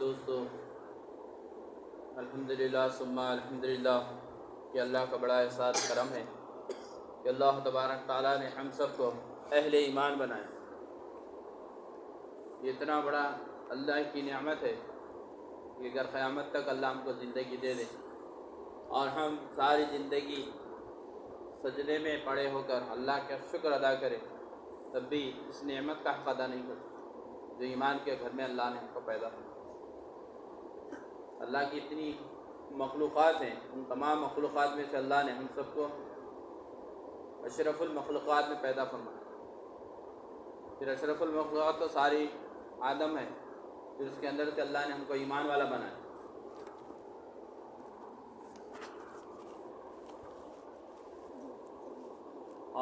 دوستو، الحمدللہ ثم الحمدللہ کہ اللہ کا بڑا احسان کرم ہے کہ اللہ تبارک تعالیٰ نے ہم سب کو اہل ایمان بنایا۔ یہ اتنا بڑا اللہ کی نعمت ہے کہ اگر قیامت تک اللہ ہم کو زندگی دے دے اور ہم ساری زندگی سجدے میں پڑے ہو کر اللہ کا شکر ادا کریں تب بھی اس نعمت کا حق ادا نہیں کرتے جو ایمان کے گھر میں اللہ نے ہم کو پیدا کیا۔ اللہ کی اتنی مخلوقات ہیں، ان تمام مخلوقات میں سے اللہ نے ہم سب کو اشرف المخلوقات میں پیدا فرمایا۔ پھر اشرف المخلوقات تو ساری آدم ہے، پھر اس کے اندر سے اللہ نے ہم کو ایمان والا بنایا۔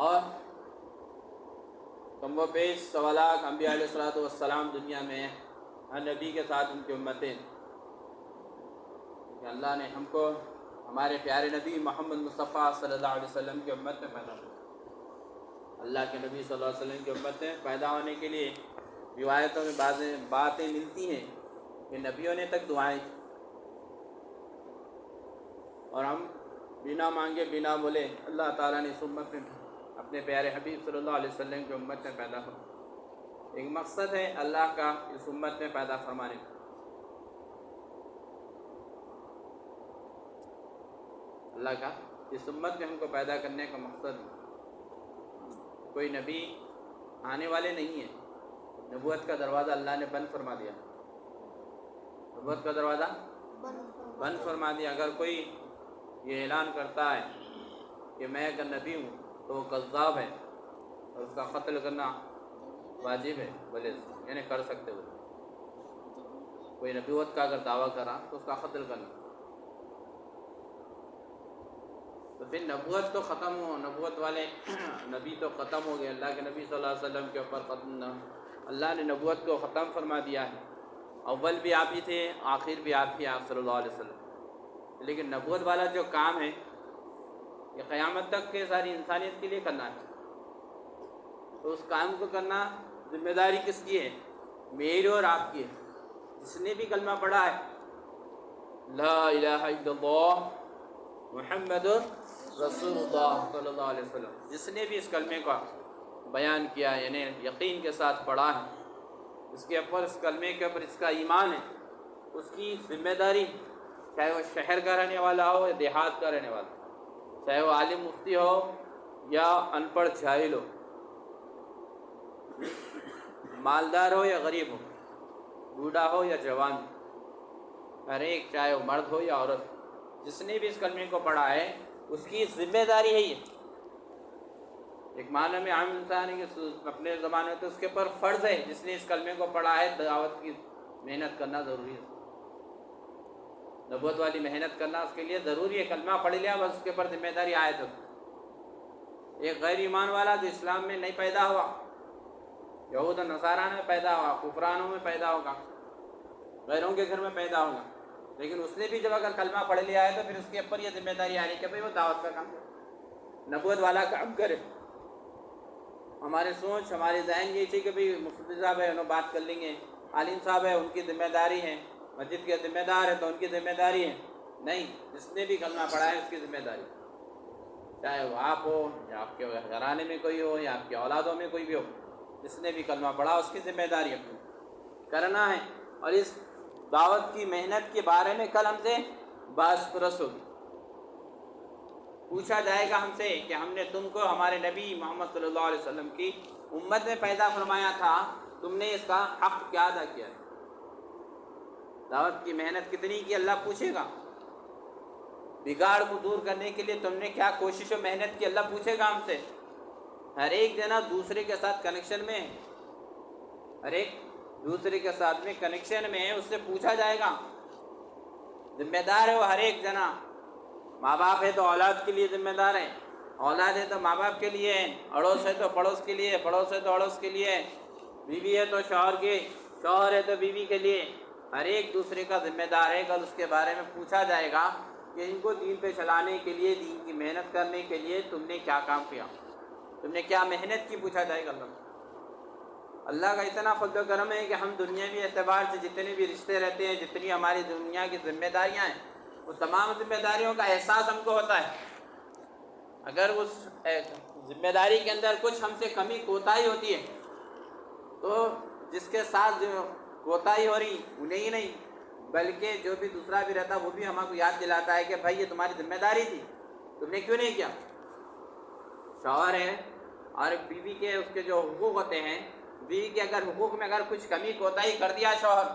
اور کم و بیش سوالات انبیاء علیہ السلام دنیا میں ہر نبی کے ساتھ ان کی امتیں، کہ اللہ نے ہم کو ہمارے پیارے نبی محمد مصطفیٰ صلی اللہ علیہ وسلم کی امت میں پیدا کیا۔ اللہ کے نبی صلی اللہ علیہ وسلم کی امت میں پیدا ہونے کے لیے روایتوں میں باتیں ملتی ہیں کہ نبیوں نے تک دعائیں کی، اور ہم بنا مانگے بنا بولے اللہ تعالیٰ نے اس امت میں اپنے پیارے حبیب صلی اللہ علیہ وسلم کی امت میں پیدا فرمایا۔ ایک مقصد ہے اللہ کا اس امت میں پیدا فرمانے کا۔ اللہ کا اس امت میں ہم کو پیدا کرنے کا مقصد ہے۔ کوئی نبی آنے والے نہیں ہیں، نبوت کا دروازہ اللہ نے بند فرما دیا، نبوت کا دروازہ بند فرما دیا۔ اگر کوئی یہ اعلان کرتا ہے کہ میں اگر نبی ہوں تو وہ کذاب ہے اور اس کا قتل کرنا واجب ہے، بولے یعنی کر سکتے ہو۔ کوئی نبوت کا اگر دعویٰ کرا تو اس کا قتل کرنا، تو پھر نبوت تو ختم ہو، نبوت والے نبی تو ختم ہو گئے۔ اللہ کے نبی صلی اللہ علیہ وسلم کے اوپر اللہ نے نبوت کو ختم فرما دیا ہے۔ اول بھی آپ ہی تھے، آخر بھی آپ ہی آپ صلی اللہ علیہ وسلم، لیکن نبوت والا جو کام ہے یہ قیامت تک کے ساری انسانیت کے لیے کرنا ہے۔ تو اس کام کو کرنا ذمہ داری کس کی ہے؟ میری اور آپ کی ہے۔ جس نے بھی کلمہ پڑھا ہے لا الہ الا اللہ محمد رسول اللہ صلی اللہ علیہ وسلم، جس نے بھی اس کلمے کا بیان کیا یعنی یقین کے ساتھ پڑھا ہے، اس کے اوپر اس کلمے کے اوپر اس کا ایمان ہے، اس کی ذمہ داری، چاہے وہ شہر کا رہنے والا ہو یا دیہات کا رہنے والا، چاہے وہ عالم مفتی ہو یا ان پڑھ جاہل ہو، مالدار ہو یا غریب ہو، بوڑھا ہو یا جوان ہو، ہر ایک چاہے وہ مرد ہو یا عورت، جس نے بھی اس کلمے کو پڑھا ہے اس کی ذمہ داری ہے۔ یہ ایک معنی میں عام انسان ہے کہ اپنے زمانے میں تو اس کے اوپر فرض ہے، جس نے اس کلمے کو پڑھا ہے دعوت کی محنت کرنا ضروری ہے، نبوت والی محنت کرنا اس کے لیے ضروری ہے۔ کلمہ پڑھ لیا بس اس کے اوپر ذمہ داری آئے تو۔ ایک غیر ایمان والا جو اسلام میں نہیں پیدا ہوا، یہود و نصارہ میں پیدا ہوا، کفرانوں میں پیدا ہوگا، غیروں کے گھر میں پیدا ہوگا، لیکن اس نے بھی جب اگر کلمہ پڑھ لیا ہے تو پھر اس کے اوپر یہ ذمہ داری آ رہی ہے کہ بھئی وہ دعوت کا کام کرے، نبوت والا کام کرے۔ ہمارے سوچ ہماری ذہن یہ تھی کہ بھئی مفتی صاحب ہے انہوں بات کر لیں گے، عالم صاحب ہے ان کی ذمہ داری ہے، مسجد کے ذمہ دار ہے تو ان کی ذمہ داری ہے۔ نہیں، جس نے بھی کلمہ پڑھا ہے اس کی ذمہ داری، چاہے وہ آپ ہو یا آپ کے گھرانے میں کوئی ہو یا آپ کے اولادوں میں کوئی بھی ہو، جس نے بھی کلمہ پڑھا اس کی ذمہ داری اپنی کرنا ہے۔ اور اس دعوت کی محنت کے بارے میں کل ہم سے بحث پرس ہوگی، پوچھا جائے گا ہم سے کہ ہم نے تم کو ہمارے نبی محمد صلی اللہ علیہ وسلم کی امت میں پیدا فرمایا تھا، تم نے اس کا حق کیا ادا کیا ہے؟ دعوت کی محنت کتنی کی اللہ پوچھے گا؟ بگاڑ کو دور کرنے کے لیے تم نے کیا کوشش و محنت کی اللہ پوچھے گا ہم سے۔ ہر ایک جنا دوسرے کے ساتھ کنیکشن میں ہے، ہر ایک دوسرے کے ساتھ میں کنیکشن میں ہے، اس سے پوچھا جائے گا۔ ذمہ دار ہے وہ ہر ایک جنا، ماں باپ ہے تو اولاد کے لیے ذمہ دار ہے، اولاد ہے تو ماں باپ کے لیے، اڑوس ہے تو پڑوس کے لیے، پڑوس ہے تو اڑوس کے لیے، بیوی ہے تو شوہر کے، شوہر ہے تو بیوی کے لیے، ہر ایک دوسرے کا ذمہ دار ہے۔ کل اس کے بارے میں پوچھا جائے گا کہ ان کو دین پہ چلانے کے لیے، دین کی محنت کرنے کے لیے تم نے کیا کام کیا، تم نے کیا محنت کی، پوچھا جائے گا اللہ۔ اللہ کا اتنا فضل و کرم ہے کہ ہم دنیاوی اعتبار سے جتنے بھی رشتے رہتے ہیں، جتنی ہماری دنیا کی ذمہ داریاں ہیں، وہ تمام ذمہ داریوں کا احساس ہم کو ہوتا ہے۔ اگر اس ذمہ داری کے اندر کچھ ہم سے کمی کوتاہی ہوتی ہے تو جس کے ساتھ جو کوتاہی ہو رہی انہیں ہی نہیں بلکہ جو بھی دوسرا بھی رہتا وہ بھی ہم کو یاد دلاتا ہے کہ بھائی یہ تمہاری ذمہ داری تھی، تم نے کیوں نہیں کیا۔ شوہر ہے اور بیوی کے اس کے جو حقوق ہوتے ہیں، بیوی کے اگر حقوق میں اگر کچھ کمی کوتاہی کر دیا شوہر،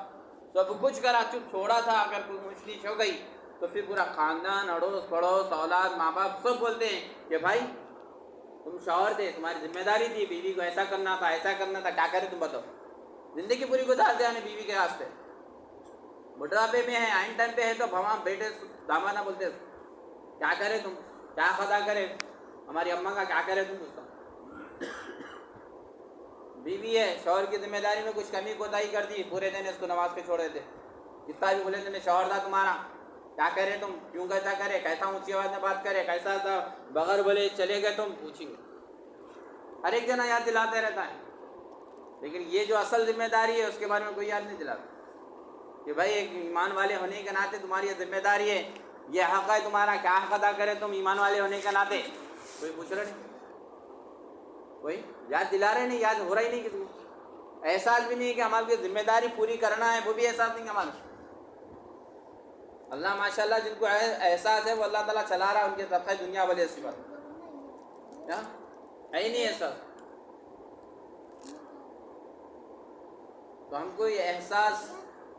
سب کچھ کرا چپ چھوڑا تھا، اگر کوئی مشکل ہو گئی تو پھر پورا خاندان، اڑوس پڑوس، اولاد، ماں باپ سب بولتے ہیں کہ بھائی تم شوہر تھے، تمہاری ذمہ داری تھی، بیوی کو ایسا کرنا تھا، ایسا کرنا تھا، کیا کرے تم بتاؤ۔ زندگی پوری گزار دیا نے بیوی کے راستے، بڑھاپے میں ہے، آئن ٹائم پہ ہے تو بھواں بیٹے دامادہ بولتے کیا کرے تم، کیا خدا کرے، ہماری اماں کا کیا کرے تم دوستوں۔ بیوی ہے، شوہر کی ذمہ داری میں کچھ کمی کوتاہی کر دی، پورے دن اس کو نماز پہ چھوڑ دیتے، کتنا بھی بولے تم شوہر تھا تمہارا، کیا کرے تم، کیوں کیسا کرے، کیسا اونچی آواز میں بات کرے، کیسا تھا، بغیر بولے چلے گئے تم، پوچھیں گے، ہر ایک جنا یاد دلاتے رہتا ہے۔ لیکن یہ جو اصل ذمہ داری ہے اس کے بارے میں کوئی یاد نہیں دلاتا کہ بھائی ایک ایمان والے ہونے کے ناطے تمہاری یہ ذمہ داری ہے، یہ حق ہے تمہارا، کیا حق ادا کرے تم ایمان والے ہونے کے ناطے، کوئی پوچھ رہا نہیں، کوئی یاد دلا رہے نہیں، یاد ہو رہا ہی نہیں کسی کو، احساس بھی نہیں ہے کہ ہماری ذمہ داری پوری کرنا ہے، وہ بھی احساس نہیں ہمارا۔ اللہ ماشاءاللہ جن کو احساس ہے وہ اللہ تعالیٰ چلا رہا ہے ان کے طرف دنیا والے سی بات ہے ہی نہیں احساس۔ تو ہم کو یہ احساس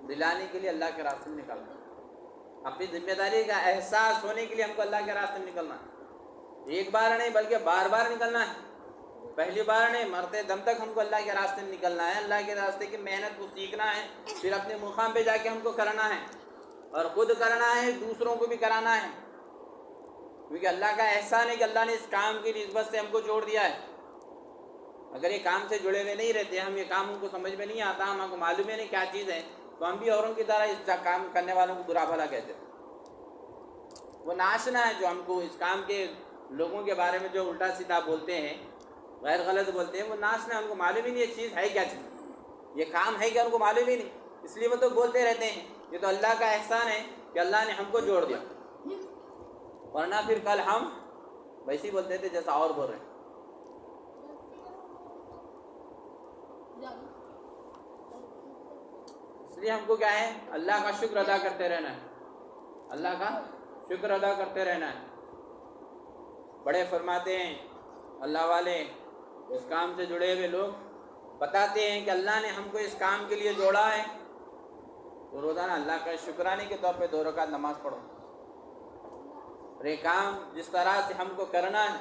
دلانے کے لیے اللہ کے راستے میں نکلنا ہے، اپنی ذمہ داری کا احساس ہونے کے لیے ہم کو اللہ کے راستے میں نکلنا ہے، ایک بار نہیں بلکہ بار بار نکلنا ہے، پہلی بار نہیں مرتے دم تک ہم کو اللہ کے راستے میں نکلنا ہے، اللہ کے راستے کی محنت کو سیکھنا ہے، پھر اپنے مقام پہ جا کے ہم کو کرنا ہے، اور خود کرنا ہے، دوسروں کو بھی کرانا ہے، کیونکہ اللہ کا احسان ہے کہ اللہ نے اس کام کی نسبت سے ہم کو جوڑ دیا ہے۔ اگر یہ کام سے جڑے ہوئے نہیں رہتے، ہم یہ کام ہم کو سمجھ میں نہیں آتا، ہم کو معلوم ہی نہیں کیا چیز ہے، تو ہم بھی اوروں کی طرح اس کام کرنے والوں کو برا بھلا کہتے ہیں۔ وہ ناشنا ہے جو ہم کو اس کام کے لوگوں کے بارے میں جو الٹا سیدھا بولتے ہیں، غیر غلط بولتے ہیں، وہ ناشنا ہے، ان کو معلوم ہی نہیں یہ چیز ہے کیا چیز، یہ کام ہے کیا ان کو معلوم ہی نہیں، اس لیے وہ تو بولتے رہتے ہیں۔ یہ تو اللہ کا احسان ہے کہ اللہ نے ہم کو جوڑ دیا، ورنہ پھر کل ہم ویسے ہی بولتے تھے جیسا اور بول رہے ہیں۔ اس لیے ہم کو کیا ہے، اللہ کا شکر ادا کرتے رہنا ہے، اللہ کا شکر ادا کرتے رہنا ہے۔ بڑے فرماتے ہیں اللہ والے، اس کام سے جڑے ہوئے لوگ بتاتے ہیں کہ اللہ نے ہم کو اس کام کے لیے جوڑا ہے تو روزانہ اللہ کا شکرانے کے طور پہ 2 رکعت نماز پڑھو، اور یہ کام جس طرح سے ہم کو کرنا ہے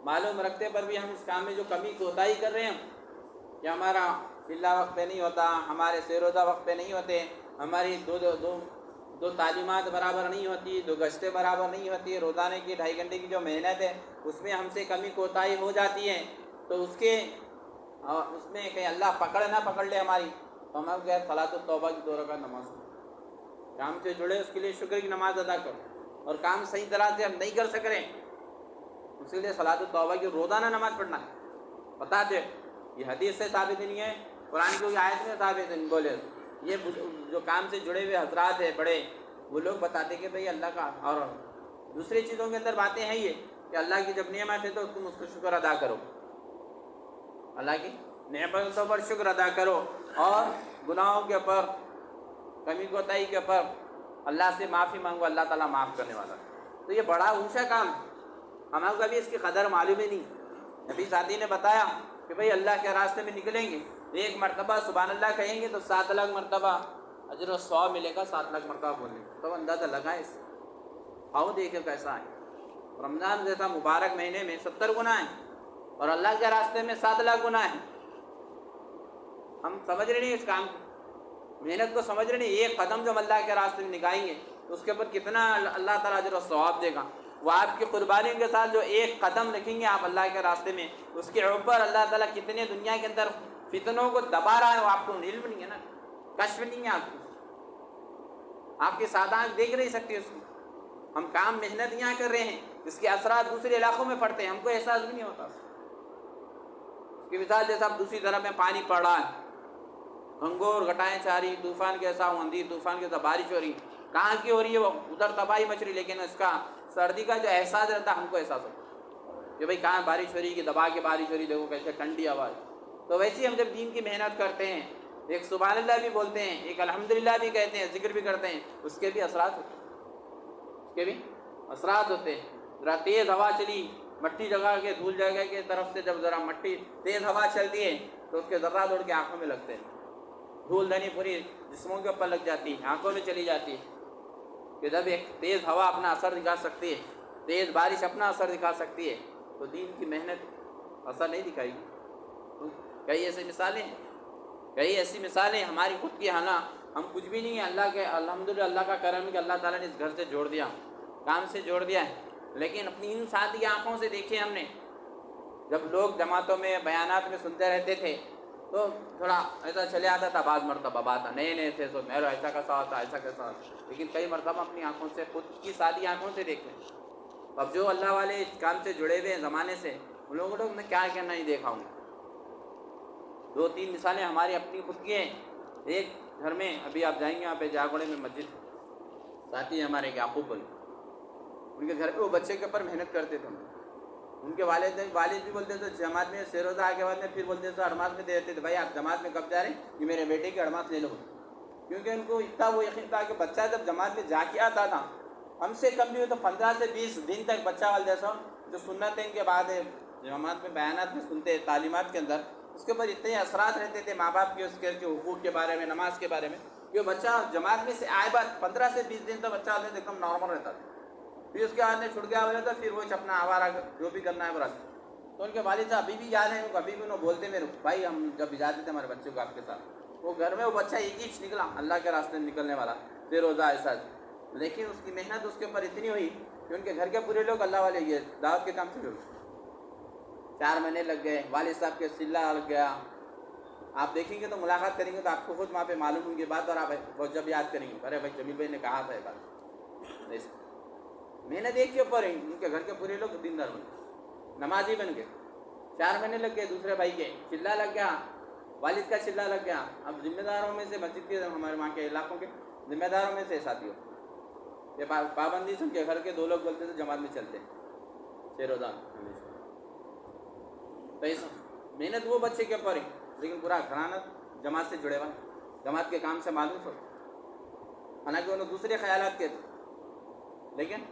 معلوم رکھتے پر بھی ہم اس کام میں جو کمی کوتاہی کر رہے ہیں کہ ہمارا چلا وقت پہ نہیں ہوتا، ہمارے سیروزہ وقت پہ نہیں ہوتے، ہماری دو تعلیمات برابر نہیں ہوتی، 2 گشتیں برابر نہیں ہوتی، روزانے کی 2.5 گھنٹے کی جو محنت ہے اس میں ہم سے کمی کوتاہی ہو جاتی ہے، تو اس میں کہیں اللہ پکڑ نہ پکڑ لے ہماری، تو ہم کیا صلاۃ التوبہ کی 2 رکعت نماز پڑھو، کام سے جڑے اس کے لیے شکر کی نماز ادا کرو، اور کام صحیح طرح سے ہم نہیں کر سک رہے اس کے لیے صلاۃ التوبہ کی روزانہ نماز پڑھنا ہے۔ بتاتے یہ حدیث سے ثابت نہیں ہے، قرآن کی آیت میں ثابت نہیں، بولے یہ جو کام سے جڑے ہوئے حضرات ہیں بڑے، وہ لوگ بتاتے کہ بھئی اللہ کا، اور دوسری چیزوں کے اندر باتیں ہیں یہ کہ اللہ کی جب نعمت ہے تو تم اس کو شکر ادا کرو، اللہ کی نعمتوں پر شکر ادا کرو، اور گناہوں کے اوپر، کمی کوتاہی کے اوپر اللہ سے معافی مانگو، اللہ تعالیٰ معاف کرنے والا۔ تو یہ بڑا اونچا کام ہے، ہمیں کبھی اس کی قدر معلوم ہی نہیں۔ نبی ساتھی نے بتایا کہ بھئی اللہ کے راستے میں نکلیں گے، ایک مرتبہ سبحان اللہ کہیں گے تو 7 لاکھ مرتبہ اجر و ثواب ملے گا، 7 لاکھ مرتبہ بولیں گے، تو اندازہ لگائیں اس آؤ دیکھیں کیسا ہے۔ رمضان جیسا مبارک مہینے میں 70 گناہ ہیں، اور اللہ کے راستے میں 7 لاکھ گناہ ہیں۔ ہم سمجھ رہے نہیں اس کام کو، محنت کو سمجھ رہے نہیں، ایک قدم جو ہم اللہ کے راستے میں نکائیں گے تو اس کے اوپر کتنا اللہ تعالیٰ اجر و ثواب دے گا۔ وہ آپ کی قربانیوں کے ساتھ جو ایک قدم رکھیں گے آپ اللہ کے راستے میں، اس کے اوپر اللہ تعالیٰ کتنے دنیا کے اندر فتنوں کو دبا رہا ہے، وہ آپ کو علم نہیں ہے نا، کشف نہیں ہے آپ کو، آپ کی سادہ آنکھ دیکھ نہیں سکتی اس کو۔ ہم کام محنت یہاں کر رہے ہیں، اس کے اثرات دوسرے علاقوں میں پڑتے ہیں، ہم کو احساس بھی نہیں ہوتا۔ اس کی مثال جیسا اب دوسری طرف میں پانی پڑ رہا ہے، گھنگور گھٹائیں چاہ رہی، طوفان کیسا آندھی طوفان کیسا بارش ہو رہی، کہاں کی ہو رہی ہے وہ ادھر تباہی مچ رہی، لیکن اس کا سردی کا جو احساس رہتا ہے ہم کو احساس ہوتا کہ بھئی کہاں بارش ہو رہی کہ دبا کے بارش ہو رہی، دیکھو کیسے ٹھنڈی ہوا ہے۔ تو ویسے ہی ہم جب دین کی محنت کرتے ہیں، ایک سبحان اللہ بھی بولتے ہیں، ایک الحمدللہ بھی کہتے ہیں، ذکر بھی کرتے ہیں، اس کے بھی اثرات ہوتے ہیں، اس کے بھی اثرات ہوتے ہیں۔ ذرا تیز ہوا چلی، مٹی جگہ کے دھول جگہ کے طرف سے جب ذرا مٹی تیز ہوا چلتی ہے تو اس کے ذرات اڑ کے آنکھوں میں لگتے ہیں، دھول دھنی پوری جسموں کے اوپر لگ جاتی ہے، آنکھوں میں چلی جاتی ہے۔ کہ جب ایک تیز ہوا اپنا اثر دکھا سکتی ہے، تیز بارش اپنا اثر دکھا سکتی ہے، تو دین کی محنت اثر نہیں دکھائے گی۔ کئی ایسی مثالیں ہیں، کئی ایسی مثالیں ہماری خود کی، ہم کچھ بھی نہیں ہیں، اللہ کے الحمدللہ اللہ کا کرم ہے کہ اللہ تعالیٰ نے اس گھر سے جوڑ دیا، کام سے جوڑ دیا ہے، لیکن اپنی ان سادی آنکھوں سے دیکھے ہم نے، جب لوگ جماعتوں میں بیانات میں سنتے رہتے تھے تو تھوڑا ایسا چلے آتا تھا، بعض مرتبہ بات نئے نئے تھے تو میرا ایسا کیسا ہوتا ایسا کیسا ہوتا، لیکن کئی مرتبہ اپنی آنکھوں سے خود کی سادی آنکھوں سے دیکھیں۔ اب جو اللہ والے اس کام سے جڑے ہوئے ہیں زمانے سے، ان لوگوں کو میں کیا کہنا نہیں دیکھا ہوں۔ دو تین مثالیں ہماری اپنی خود کی ہیں۔ ایک گھر میں ابھی آپ جائیں گے وہاں پہ جاگوڑے میں مسجد، ساتھی ہمارے یعقوب بھائی، ان کے گھر پہ وہ بچے کے اوپر محنت کرتے تھے، ان کے والد بھی بولتے تھے جماعت میں سیروزہ کے بعد میں پھر بولتے تھے اڑماس میں دیتے تھے، بھائی آپ جماعت میں کب جا رہے ہیں، یہ میرے بیٹے کی اڑماس لے لو، کیونکہ ان کو اتنا وہ یقین تھا کہ بچہ جب جماعت میں جا کے آتا تھا، ہم سے کم بھی ہو تو 15 سے 20 دن تک بچہ والے جیسا جو سنتیں کے بعد جماعت میں بیانات میں سنتے ہیں، تعلیمات کے اندر اس کے اوپر اتنے اثرات رہتے تھے ماں باپ کے، اس کے حقوق کے بارے میں، نماز کے بارے میں، کہ بچہ جماعت میں سے آئے بعد 15 سے 20 دن تک بچہ والے ایک دم نارمل رہتا تھا، پھر اس کے بعد میں چھٹ گیا بولے تو پھر وہ اپنا آوارہ جو بھی کرنا ہے وہ رکھتے۔ تو ان کے والد صاحب ابھی بھی جا رہے ہیں، ابھی بھی انہوں بولتے میرے بھائی ہم جب اجازت تھے ہمارے بچوں کو آپ کے ساتھ، وہ گھر میں وہ بچہ ایک ہی نکلا اللہ کے راستے میں نکلنے والا بے روزہ ایسا، لیکن اس کی محنت اس کے اوپر اتنی ہوئی کہ ان کے گھر کے پورے لوگ اللہ والے یہ دعوت کے کام سے جڑے، 4 مہینے لگ گئے، والد صاحب کے سلہ لگ گیا۔ آپ دیکھیں گے تو ملاقات کریں گے تو آپ کو خود وہاں پہ معلوم ہوں گی بات، اور آپ جب یاد کریں گے ارے بھائی جمیل بھائی نے کہا تھا یہ بات، محنت ایک کے اوپر ہے، ان کے گھر کے پورے لوگ دیندار بن گئے، نمازی بن گئے، 4 مہینے لگ گئے، دوسرے بھائی کے چلہ لگ گیا، والد کا چلہ لگ گیا۔ اب ذمہ داروں میں سے مسجد کے ہمارے وہاں کے علاقوں کے ذمہ داروں میں سے ساتھیوں یہ پابندی سے ان کے گھر کے 2 لوگ بولتے تھے جماعت میں چلتے ہیں روزہ ہمیشہ، تو اس محنت وہ بچے کے اوپر ہے، لیکن پورا گھرانہ جماعت سے جڑے ہوا، جماعت کے کام سے معلوم ہو، حالانکہ انہوں دوسرے خیالات کے تھے، لیکن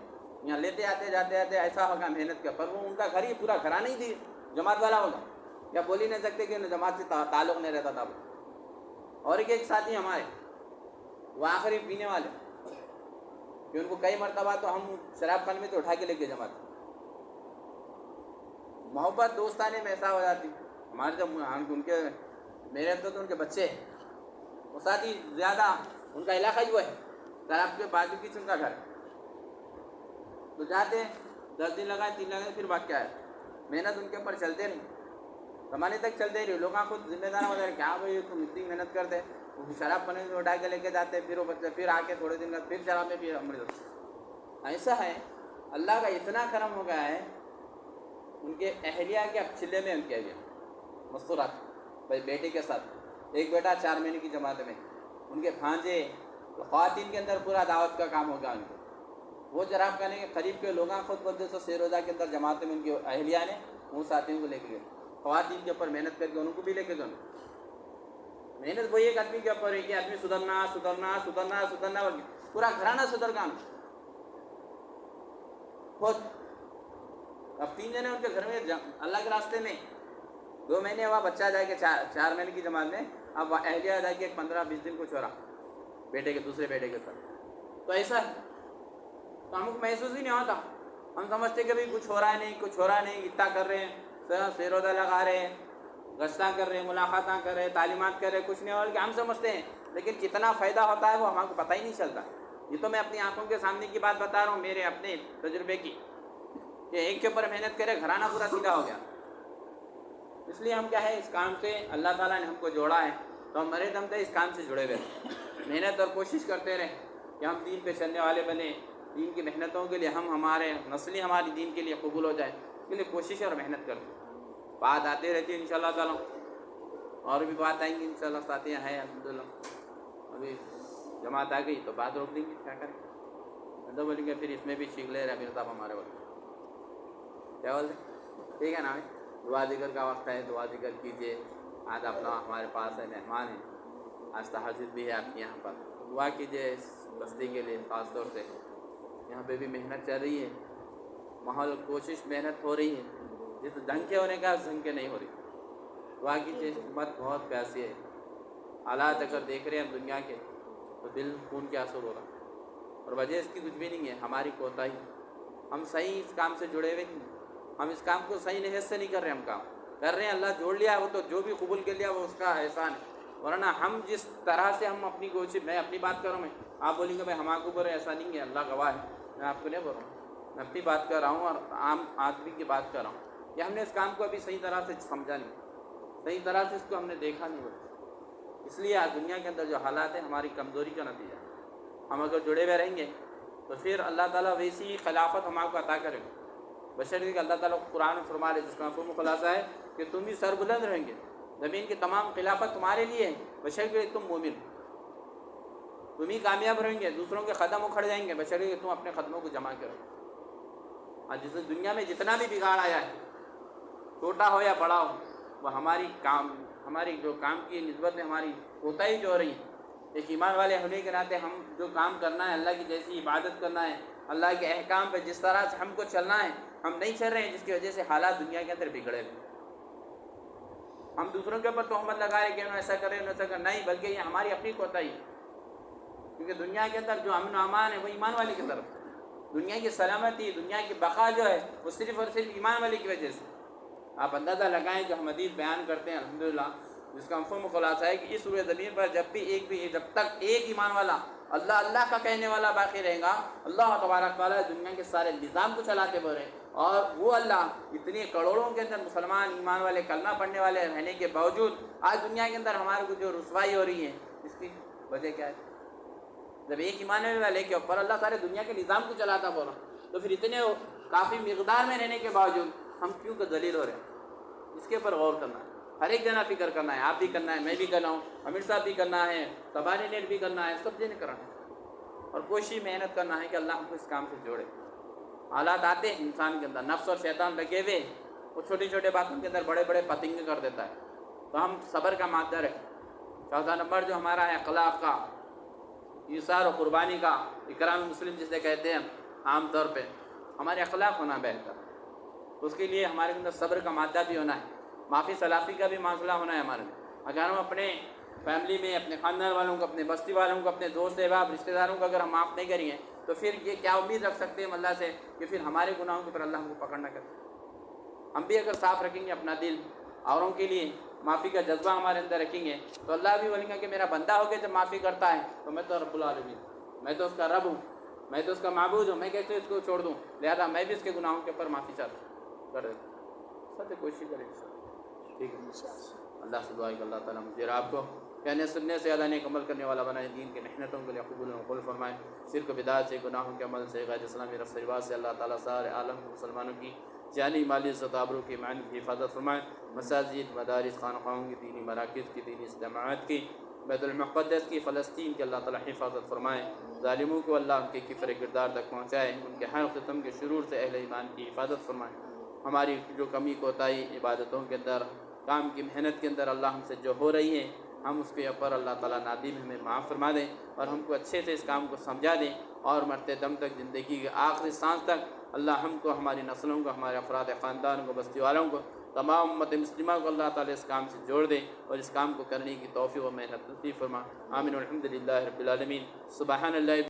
یہاں لیتے آتے جاتے آتے ایسا ہوگا محنت کے اوپر، وہ ان کا گھر ہی پورا گھرانہ ہی تھی جماعت والا ہوگا، یا بول ہی نہیں سکتے کہ انہیں جماعت سے تعلق نہیں رہتا تھا۔ اور ایک ساتھی ہمارے وہ آخری پینے والے، کہ ان کو کئی مرتبہ تو ہم شراب خانے میں تو اٹھا کے لے کے جماعت، محبت دوستانے میں ایسا ہو جاتی ہمارے، جب ان کے میرے تو ان کے بچے ہیں وہ ساتھی زیادہ، ان کا علاقہ ہی وہ ہے، شراب کے بازو کی ان کا گھر، تو جاتے 10 دن لگائے 3 لگائے پھر بات کیا ہے، محنت ان کے اوپر چلتے رہی، زمانے تک چلتے رہی، لوگاں خود ذمہ دار ہو جائے کیا بھائی تم اتنی محنت کرتے، شراب پانی میں اٹھا کے لے کے جاتے، پھر وہ بچے پھر آ کے تھوڑے دن بعد پھر شراب میں پھر امرت، ایسا ہے اللہ کا اتنا کرم ہو گیا ہے، ان کے اہلیہ کے اب چلے میں ان کے گیا مستورات بھائی بیٹے کے ساتھ، ایک بیٹا 4 مہینے کی جماعت میں، ان کے بھانجے خواتین کے اندر پورا دعوت کا کام ہوگا ان کو، وہ جراب کرنے کے قریب کے لوگاں خود بولتے سو سیروزہ کے اندر جماعت میں ان کی اہلیہ نے وہ ساتھیوں کو لے کے گئے، خواتین کے اوپر محنت کر کے ان کو بھی لے کے گئے، محنت وہی ایک آدمی کے اوپر ہے کہ آدمی سدھرنا سدھرنا سدھرنا سدھرنا، پورا گھرانہ سدھر گا خود۔ اب 3 جنے ان کے گھر میں اللہ کے راستے میں، 2 مہینے ہوا بچہ جائے کہ 4 مہینے کی جماعت میں، اب اہلیہ جائے کہ 15-20 دن کچھ ہو رہا بیٹے کے دوسرے بیٹے کے ساتھ، تو ایسا ہے تو ہم کو محسوس ہی نہیں ہوتا، ہم سمجھتے کہ بھائی کچھ ہو رہا ہے نہیں، کچھ ہو رہا ہے نہیں، اتنا کر رہے ہیں، سیروزہ لگا رہے ہیں، گشتاں کر رہے ہیں، ملاقاتاں کر رہے ہیں، تعلیمات کر رہے ہیں، کچھ نہیں ہو رہا کہ ہم سمجھتے ہیں، لیکن کتنا فائدہ ہوتا ہے وہ ہم کو پتہ ہی نہیں چلتا۔ یہ تو میں اپنی آنکھوں کے سامنے کی بات بتا رہا ہوں، میرے اپنے تجربے کی، کہ ایک کے اوپر محنت کرے گھرانہ پورا سیدھا ہو گیا۔ اس لیے ہم کیا ہے اس کام سے اللہ تعالیٰ نے ہم کو جوڑا ہے تو ہم مرے دم تک اس کام سے جڑے ہوئے، محنت اور کوشش کرتے رہیں کہ ہم دین پہ چلنے والے بنے، دین کی محنتوں کے لیے ہم ہمارے نسلی ہماری دین کے لیے قبول ہو جائے، اس کے لیے کوشش اور محنت کرتے ہیں۔ بات آتی رہتی ہے انشاءاللہ تعالیٰ، اور بھی بات آئیں گی انشاءاللہ، ساتھیاں ہیں الحمدللہ۔ ابھی جماعت آ گئی تو بات روک دیں گے، کیا کریں، تو بولیں گے پھر اس میں بھی سیکھ لے رہے امیر صاحب ہمارے وقت، کیا بولتے ہیں؟ ٹھیک ہے نا، دعا ذکر کا وقت ہے، دعا ذکر کیجیے۔ آج اپنا ہمارے پاس ہے، مہمان ہیں، آج تہجد بھی ہے آپ کے یہاں پر، دعا کیجیے اس بستی کے لیے خاص طور سے۔ یہاں پہ بھی محنت چل رہی ہے، ماحول کوشش محنت ہو رہی ہے، جس ڈھنگ کے ہونے کا اس ڈھنگ کے نہیں ہو رہی۔ دعا کیجیے، امت بہت پیاسی ہے، حالات اگر دیکھ رہے ہیں ہم دنیا کے تو دل خون کے آنسو ہو رہا، اور وجہ اس کی کچھ بھی نہیں ہے، ہماری کوتاہی۔ ہم صحیح اس کام سے جڑے ہوئے نہیں، ہم اس کام کو صحیح نیت سے نہیں کر رہے، ہم کام کر رہے ہیں اللہ جوڑ لیا، وہ تو جو بھی قبول کر لیا وہ اس کا احسان ہے، ورنہ ہم جس طرح سے ہم اپنی کوشش، میں اپنی بات کر رہا ہوں، میں آپ بولیں گے بھائی ہمارے اوپر ایسا نہیں ہے، اللہ گواہ ہے، میں آپ کو نہیں بول رہا ہوں، میں اپنی بات کر رہا ہوں اور عام آدمی کی بات کر رہا ہوں، کہ ہم نے اس کام کو ابھی صحیح طرح سے سمجھا نہیں، صحیح طرح سے اس کو ہم نے دیکھا نہیں ہوتا، اس لیے آج دنیا کے اندر جو حالات ہیں ہماری کمزوری کا نتیجہ ہے۔ ہم اگر جڑے ہوئے رہیں گے تو پھر اللہ تعالیٰ ویسی خلافت ہم آپ کو عطا کرے گا، بشرطے کہ اللہ تعالیٰ قرآن فرما رہے، جس کا مفہوم خلاصہ ہے کہ تم بھی سربلند رہیں گے، زمین کی تمام خلافت تمہارے لیے ہے، بشرطے کہ تم مومن، تم ہی کامیاب رہیں گے، دوسروں کے قدم اکھڑ جائیں گے، بشرطے کہ تم اپنے قدموں کو جمع کرو۔ آج جس دنیا میں جتنا بھی بگاڑ آیا ہے، چھوٹا ہو یا بڑا ہو، وہ ہماری جو کام کی نسبت میں ہماری کوتاہی جو ہو رہی ہے، ایک ایمان والے ہونے کے ناطے ہم جو کام کرنا ہے، اللہ کی جیسی عبادت کرنا ہے، اللہ کے احکام پہ جس طرح سے ہم کو چلنا ہے، ہم نہیں چل رہے ہیں، جس کی وجہ سے حالات دنیا کے اندر بگڑے ہوئے۔ ہم دوسروں کے اوپر تہمت لگا رہے کہ انہوں ایسا کرے انہوں ایسا کرے، نہیں، بلکہ یہ ہماری اپنی کوتاہی ہے، کیونکہ دنیا کے اندر جو امن و امان ہے وہ ایمان والے کی طرف ہے، دنیا کی سلامتی، دنیا کی بقا جو ہے وہ صرف اور صرف ایمان والے کی وجہ سے۔ آپ اندازہ لگائیں جو ہم حدیث بیان کرتے ہیں الحمدللہ، جس کا مفہوم خلاصہ ہے کہ اس روئے زمین پر جب تک ایک ایمان والا اللہ اللہ کا کہنے والا باقی رہے گا، اللہ تبارک تعالیٰ دنیا کے سارے نظام کو چلاتے بڑھے، اور وہ اللہ اتنے کروڑوں کے اندر مسلمان ایمان والے کلمہ پڑھنے والے رہنے کے باوجود آج دنیا کے اندر ہمارے کو جو رسوائی ہو رہی ہے، اس کی وجہ کیا ہے؟ جب ایک ایمان والے کے اوپر اللہ سارے دنیا کے نظام کو چلاتا بولا، تو پھر اتنے کافی مقدار میں رہنے کے باوجود ہم کیوں کہ ذلیل ہو رہے ہیں؟ اس کے اوپر غور کرنا ہے، ہر ایک جنا فکر کرنا ہے، آپ بھی کرنا ہے، میں بھی کرنا ہوں، امیر صاحب بھی کرنا ہے، تبانی نیٹ بھی کرنا ہے، سب جنے کرنا ہے، اور کوشش محنت کرنا ہے کہ اللہ ہم کو اس کام سے جوڑے۔ حالات آتے ہیں انسان کے اندر، نفس اور شیطان لگے ہوئے، وہ چھوٹی چھوٹے باتوں کے اندر بڑے بڑے پتنگے کر دیتا ہے، تو ہم صبر کا مادہ رکھیں۔ چوتھا نمبر جو ہمارا ہے اخلاق کا، ایثار و قربانی کا، اکرام مسلم جسے کہتے ہیں عام طور پہ، ہمارے اخلاق ہونا بہتر، اس کے لیے ہمارے اندر صبر کا مادہ بھی ہونا ہے، معافی سلافی کا بھی معاملہ ہونا ہے ہمارے میں۔ اگر ہم اپنے فیملی میں، اپنے خاندان والوں کو، اپنے بستی والوں کو، اپنے دوست احباب رشتہ داروں کو اگر ہم معاف نہیں کریں گے تو پھر یہ کیا امید رکھ سکتے ہیں ہم اللہ سے کہ پھر ہمارے گناہوں کے اوپر اللہ ہم کو پکڑ نہ کرے؟ ہم بھی اگر صاف رکھیں گے اپنا دل، اوروں کے لیے معافی کا جذبہ ہمارے اندر رکھیں گے تو اللہ بھی بولیں گا کہ میرا بندہ ہو کے جب معافی کرتا ہے تو میں تو رب العالمین، میں تو اس کا رب ہوں، میں تو اس کا معبود ہوں، میں کیسے اس کو چھوڑ دوں؟ لہذا میں بھی اس کے گناہوں کے اوپر معافی چاہتا ہوں، کر دیتا ہوں، سب کوشش کریں گے، ٹھیک ہے؟ اللہ سے دعا ہے کہ اللہ تعالیٰ مجھے اور آپ کو کہنے سننے سے زیادہ نیک عمل کرنے والا بنائے، دین کے محنتوں کے لیے قبول و مقبول فرمائے، شرک و بدعت سے، گناہوں کے عمل سے، غیر اسلامی رسم و رواج سے اللہ تعالیٰ سارے عالم مسلمانوں کی جانی مالی عزت آبرو کی معنی کی حفاظت فرمائے، مساجد، مدارس، خانقاہوں کی، دینی مراکز کی، دینی اجتماعات کی، بیت المقدس کی، فلسطین کی اللہ تعالیٰ حفاظت فرمائے، ظالموں کو اللہ ان کے کفر کردار تک پہنچائے، ان کے ہر قسم کے شرور سے اہل ایمان کی حفاظت فرمائے، ہماری جو کمی کوتاہی عبادتوں کے اندر، کام کی محنت کے اندر اللہ ہم سے جو ہو رہی ہے، ہم اس کے اوپر اللہ تعالیٰ نادم ہمیں معاف فرما دیں، اور ہم کو اچھے سے اس کام کو سمجھا دیں، اور مرتے دم تک، زندگی کے آخری سانس تک اللہ ہم کو، ہماری نسلوں کو، ہمارے افراد خاندان کو، بستی والوں کو، تمام امت مسلمہ کو اللہ تعالیٰ اس کام سے جوڑ دے اور اس کام کو کرنے کی توفیق و محنت نصیب فرما۔ آمین والحمد للہ رب العالمین۔ سبحان اللہ۔